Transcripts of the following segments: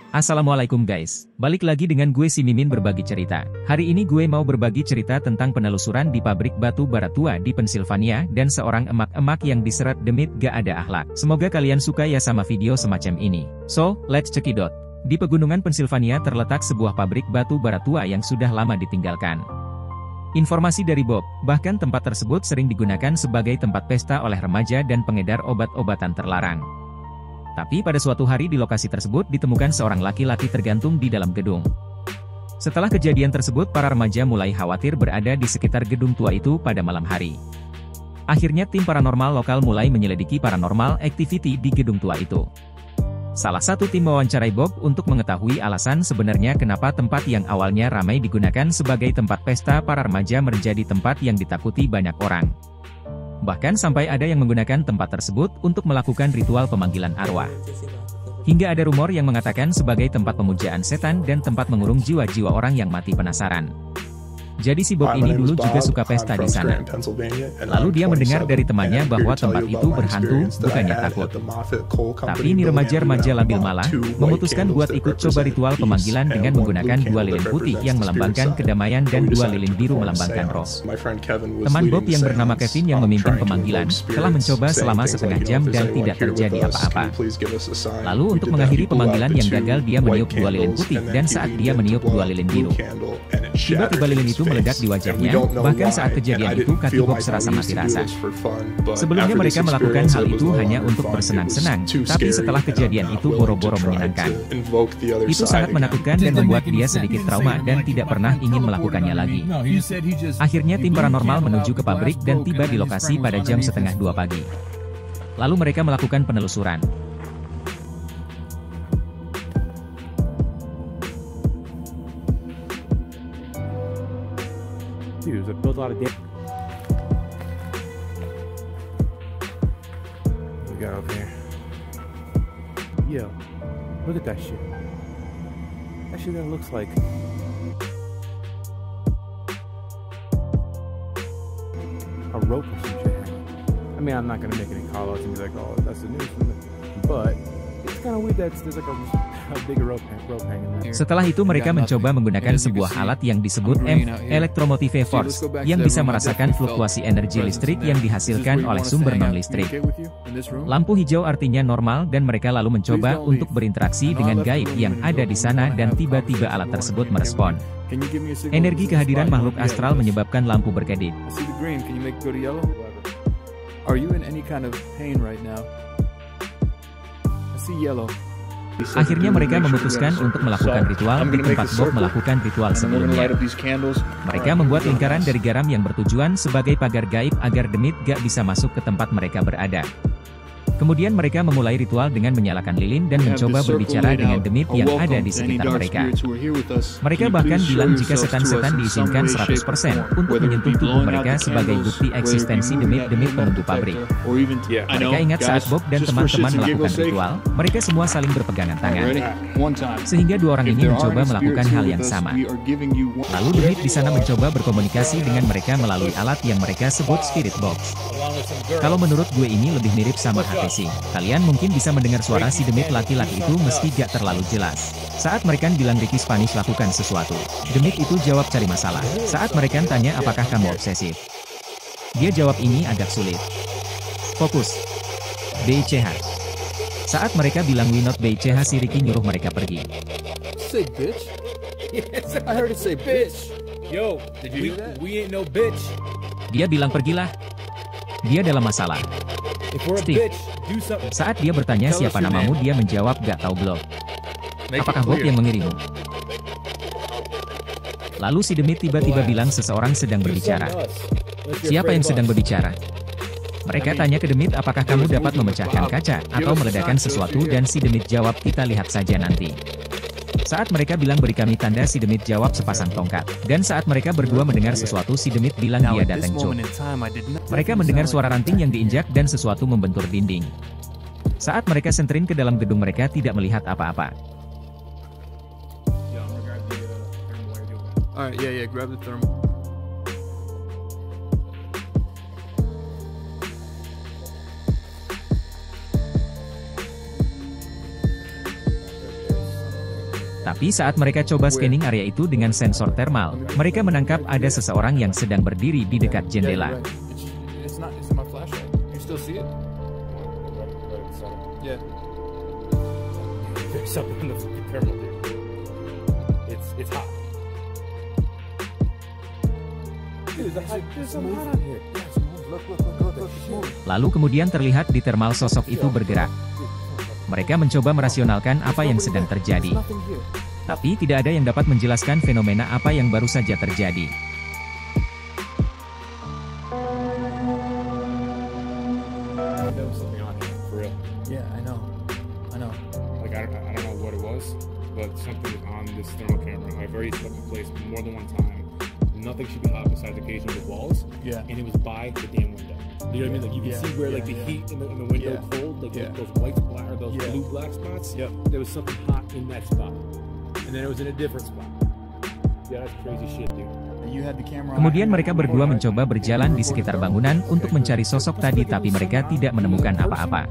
Assalamualaikum guys, balik lagi dengan gue si Mimin berbagi cerita. Hari ini gue mau berbagi cerita tentang penelusuran di pabrik batu bara tua di Pennsylvania dan seorang emak-emak yang diseret demit gak ada akhlak. Semoga kalian suka ya sama video semacam ini. So, let's check it out. Di pegunungan Pennsylvania terletak sebuah pabrik batu bara tua yang sudah lama ditinggalkan. Informasi dari Bob, bahkan tempat tersebut sering digunakan sebagai tempat pesta oleh remaja dan pengedar obat-obatan terlarang. Tapi pada suatu hari di lokasi tersebut ditemukan seorang laki-laki tergantung di dalam gedung. Setelah kejadian tersebut para remaja mulai khawatir berada di sekitar gedung tua itu pada malam hari. Akhirnya tim paranormal lokal mulai menyelidiki paranormal activity di gedung tua itu. Salah satu tim mewawancarai Bob untuk mengetahui alasan sebenarnya kenapa tempat yang awalnya ramai digunakan sebagai tempat pesta para remaja menjadi tempat yang ditakuti banyak orang. Bahkan sampai ada yang menggunakan tempat tersebut untuk melakukan ritual pemanggilan arwah. Hingga ada rumor yang mengatakan sebagai tempat pemujaan setan dan tempat mengurung jiwa-jiwa orang yang mati penasaran. Jadi si Bob ini dulu juga suka pesta di sana. Lalu dia mendengar dari temannya bahwa tempat itu berhantu, bukannya takut. Tapi ini remaja-remaja labil malah, memutuskan buat ikut coba ritual pemanggilan dengan menggunakan 2 lilin putih yang melambangkan kedamaian dan 2 lilin biru melambangkan roh. Teman Bob yang bernama Kevin yang memimpin pemanggilan, telah mencoba selama setengah jam dan tidak terjadi apa-apa. Lalu untuk mengakhiri pemanggilan yang gagal dia meniup 2 lilin putih dan saat dia meniup 2 lilin biru. Tiba-tiba lilin itu meledak di wajahnya, bahkan saat kejadian itu kaki Bob serasa mati rasa. Sebelumnya mereka melakukan hal itu hanya untuk bersenang-senang, tapi setelah kejadian itu boro-boro menyenangkan. Itu sangat menakutkan dan membuat dia sedikit trauma dan tidak pernah ingin melakukannya lagi. Akhirnya tim paranormal menuju ke pabrik dan tiba di lokasi pada jam setengah 2 pagi. Lalu mereka melakukan penelusuran. Dude, they built a lot of damage. What we got over here? Yo, look at that shit. That shit that looks like a rope or some shit. I mean, I'm not gonna make any call outs and be like, oh, that's the news, but it's kind of weird that there's like a big rope hanging there. Setelah itu mereka mencoba menggunakan sebuah alat yang disebut Electromotive Force, yang bisa merasakan fluktuasi energi listrik yang dihasilkan oleh sumber non-listrik. Lampu hijau artinya normal dan mereka lalu mencoba untuk berinteraksi dengan gaib yang ada di sana dan tiba-tiba alat tersebut merespon. Energi kehadiran makhluk astral menyebabkan lampu berkedip. Are you in any kind of pain right now? I see yellow. Akhirnya mereka memutuskan untuk melakukan ritual di tempat Bob melakukan ritual sebelumnya. Mereka membuat lingkaran dari garam yang bertujuan sebagai pagar gaib agar demit gak bisa masuk ke tempat mereka berada. Kemudian mereka memulai ritual dengan menyalakan lilin dan mencoba berbicara dengan demit yang ada di sekitar mereka. Mereka bahkan bilang jika setan-setan diizinkan 100% untuk menyentuh tubuh mereka sebagai bukti eksistensi demit-demit penunggu pabrik. Mereka ingat saat Bob dan teman-teman melakukan ritual, mereka semua saling berpegangan tangan. Sehingga 2 orang ini mencoba melakukan hal yang sama. Lalu demit di sana mencoba berkomunikasi dengan mereka melalui alat yang mereka sebut spirit box. Kalau menurut gue ini lebih mirip sama HTC. Kalian mungkin bisa mendengar suara si demit laki-laki itu meski gak terlalu jelas. Saat mereka bilang Ricky Spanish lakukan sesuatu, demit itu jawab cari masalah. Saat mereka tanya apakah kamu obsesif, dia jawab ini agak sulit. Fokus. BCH. Saat mereka bilang we not BCH, si Ricky nyuruh mereka pergi. Say bitch? Yes, I heard it say bitch. Yo, did you hear that? We ain't no bitch. Dia bilang pergilah. Dia dalam masalah. Steve. Saat dia bertanya siapa namamu, dia menjawab gak tahu belum. Apakah Bob yang mengirimu? Lalu si demit tiba-tiba bilang seseorang sedang berbicara. Siapa yang sedang berbicara? Mereka tanya ke demit apakah kamu dapat memecahkan kaca atau meledakan sesuatu dan si demit jawab kita lihat saja nanti. Saat mereka bilang beri kami tanda, si demit jawab sepasang tongkat. Dan saat mereka berdua mendengar sesuatu, si demit bilang dia datang cuk. Mereka mendengar suara ranting yang diinjak dan sesuatu membentur dinding. Saat mereka sentrin ke dalam gedung mereka tidak melihat apa-apa. Alright, yeah, grab the thermal. Tapi saat mereka coba scanning area itu dengan sensor thermal, mereka menangkap ada seseorang yang sedang berdiri di dekat jendela. It's in my flashlight. You still see it? Yeah. There's something in the fucking thermal, dude. It's hot. Dude, there's some hot on here. Look, it's moving. Lalu kemudian terlihat di thermal sosok itu bergerak. Mereka mencoba merasionalkan apa yang sedang terjadi. Tapi tidak ada yang dapat menjelaskan fenomena apa yang baru saja terjadi. There was something on here, for real. Yeah, I know. Like, I don't know what it was, but something was on this thermal camera. I've already slept in place more than one time. Nothing should be hot besides occasional walls. Yeah. And it was by the damn window. You know what I mean? Like, you can see where, like, the heat in the window cold, like, those white black, or those blue black spots. Yep. There was something hot in that spot. And then it was in a different spot. Yeah, that's crazy shit, dude. You had the camera. Kemudian mereka berdua mencoba berjalan di sekitar bangunan untuk mencari sosok tadi, tapi mereka tidak menemukan apa-apa.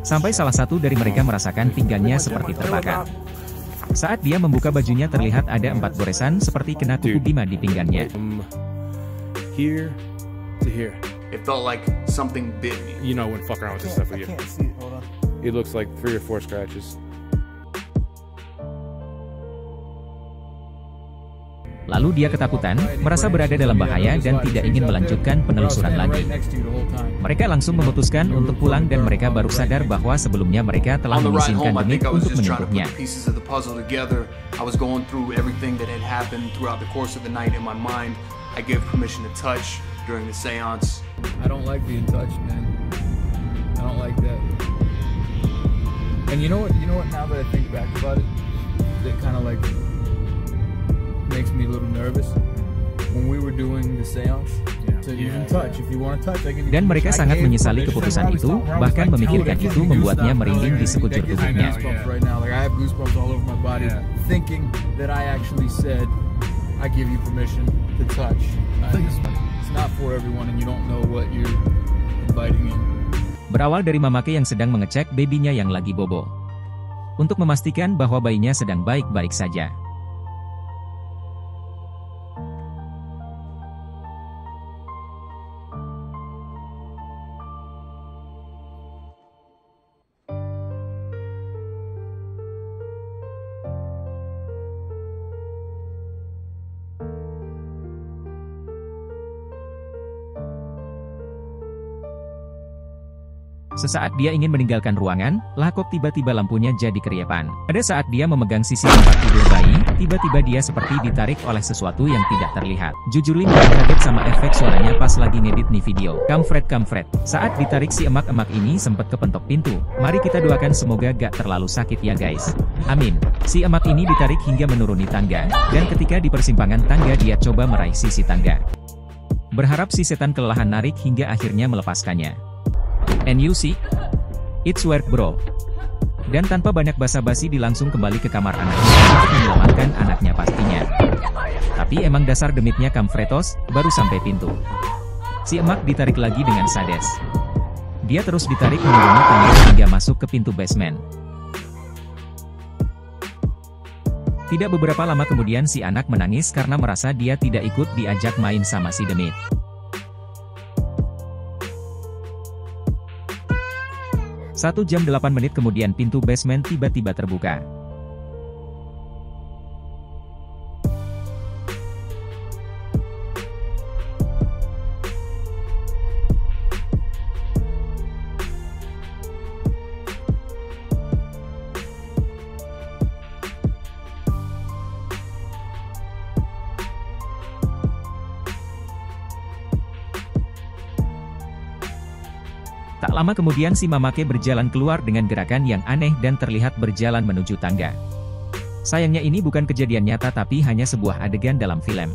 Sampai salah satu dari mereka merasakan pinggangnya seperti terbakar. Saat dia membuka bajunya terlihat ada 4 goresan seperti kena kuku bima di pinggangnya. Here to here. It felt like something bit me. You know, I wouldn't fuck around with this stuff with you. I can't see it. Hold on. It looks like 3 or 4 scratches. Lalu dia ketakutan, merasa berada dalam bahaya dan tidak ingin melanjutkan penelusuran lagi. Mereka langsung memutuskan untuk pulang dan mereka baru sadar bahwa sebelumnya mereka telah On the ride mengizinkan home, I Demit think I was untuk just trying to put menyentuhnya. the pieces of the puzzle together. I was going through everything that had happened throughout the course of the night in my mind. I gave permission to touch during the seance. I don't like being touched, man. I don't like that. And you know what? Now that I think back about it, that kind of like makes me a little nervous. When we were doing the seance, so you can touch if you want to touch. Dan mereka sangat menyesali keputusan itu, bahkan memikirkan itu membuatnya merinding di sekujur tubuhnya. Right now, like I have goosebumps all over my body, thinking that I actually said, "I give you permission to touch." It's not for everyone, and you don't know what you're inviting in. Berawal dari Mamake yang sedang mengecek babynya yang lagi bobo. Untuk memastikan bahwa bayinya sedang baik-baik saja. Sesaat dia ingin meninggalkan ruangan, lah kok tiba-tiba lampunya jadi keriepan. Pada saat dia memegang sisi tempat tidur bayi, tiba-tiba dia seperti ditarik oleh sesuatu yang tidak terlihat. Jujur Lim kaget sama efek suaranya pas lagi ngedit nih video. Kamfred. Saat ditarik si emak-emak ini sempat kepentok pintu. Mari kita doakan semoga gak terlalu sakit ya guys. Amin. Si emak ini ditarik hingga menuruni tangga, dan ketika di persimpangan tangga dia coba meraih sisi tangga. Berharap si setan kelelahan narik hingga akhirnya melepaskannya. And you see? It's work bro. Dan tanpa banyak basa-basi dilangsung kembali ke kamar anaknya untuk menyelamatkan anaknya pastinya. Tapi emang dasar demitnya Kamfretos, baru sampai pintu. Si emak ditarik lagi dengan sades. Dia terus ditarik menuruni tangga hingga masuk ke pintu basement. Tidak beberapa lama kemudian si anak menangis karena merasa dia tidak ikut diajak main sama si Demit. 1 jam 8 menit kemudian pintu basement tiba-tiba terbuka. Tak lama kemudian si Mamake berjalan keluar dengan gerakan yang aneh dan terlihat berjalan menuju tangga. Sayangnya ini bukan kejadian nyata tapi hanya sebuah adegan dalam film.